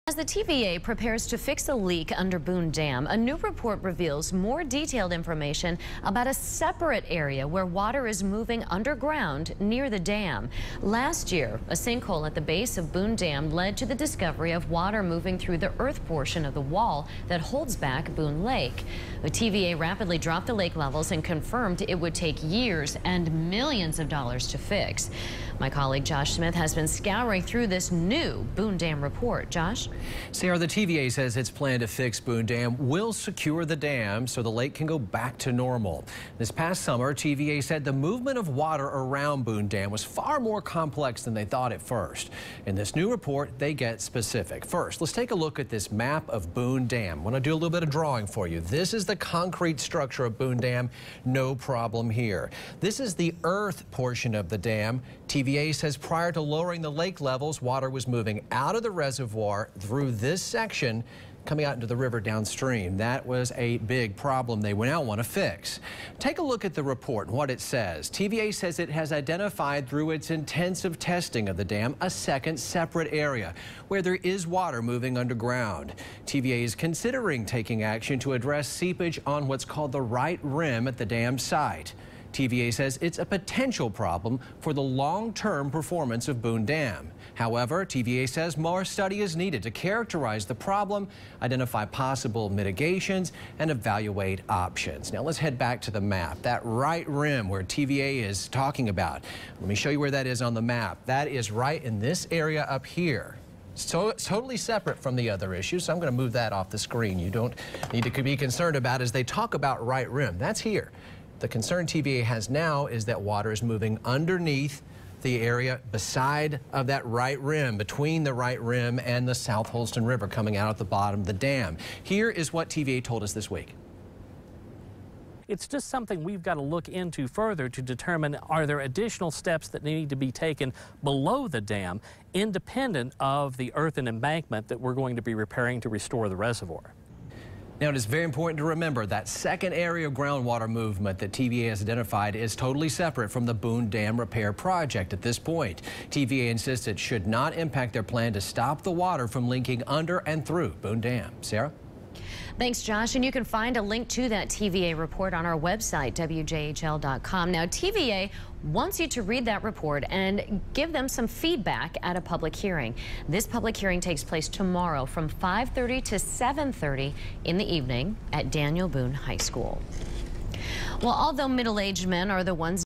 As the TVA prepares to fix a leak under Boone Dam, a new report reveals more detailed information about a separate area where water is moving underground near the dam. Last year, a sinkhole at the base of Boone Dam led to the discovery of water moving through the earth portion of the wall that holds back Boone Lake. The TVA rapidly dropped the lake levels and confirmed it would take years and millions of dollars to fix. My colleague Josh Smith has been scouring through this new Boone Dam report. Josh? Sarah, the TVA says its plan to fix Boone Dam will secure the dam so the lake can go back to normal. This past summer, TVA said the movement of water around Boone Dam was far more complex than they thought at first. In this new report, they get specific. First, let's take a look at this map of Boone Dam. I want to do a little bit of drawing for you. This is the concrete structure of Boone Dam. No problem here. This is the earth portion of the dam. TVA says prior to lowering the lake levels, water was moving out of the reservoir through this section, coming out into the river downstream. That was a big problem they now want to fix. Take a look at the report and what it says. TVA says it has identified through its intensive testing of the dam a second separate area where there is water moving underground. TVA is considering taking action to address seepage on what's called the right rim at the dam site. TVA says it's a potential problem for the long-term performance of Boone Dam. However, TVA says more study is needed to characterize the problem, identify possible mitigations, and evaluate options. Now let's head back to the map. That right rim where TVA is talking about. Let me show you where that is on the map. That is right in this area up here. So it's totally separate from the other issues, so I'm going to move that off the screen. You don't need to be concerned about as they talk about right rim. That's here. The concern TVA has now is that water is moving underneath the area beside of that right rim, between the right rim and the South Holston River coming out at the bottom of the dam. Here is what TVA told us this week. It's just something we've got to look into further to determine, are there additional steps that need to be taken below the dam, independent of the earthen embankment that we're going to be repairing to restore the reservoir. Now, it is very important to remember that second area of groundwater movement that TVA has identified is totally separate from the Boone Dam repair project at this point. TVA insists it should not impact their plan to stop the water from leaking under and through Boone Dam. Sarah? Thanks, Josh. And you can find a link to that TVA report on our website, WJHL.com. Now, TVA wants you to read that report and give them some feedback at a public hearing. This public hearing takes place tomorrow from 5:30 to 7:30 in the evening at Daniel Boone High School. Well, although middle-aged men are the ones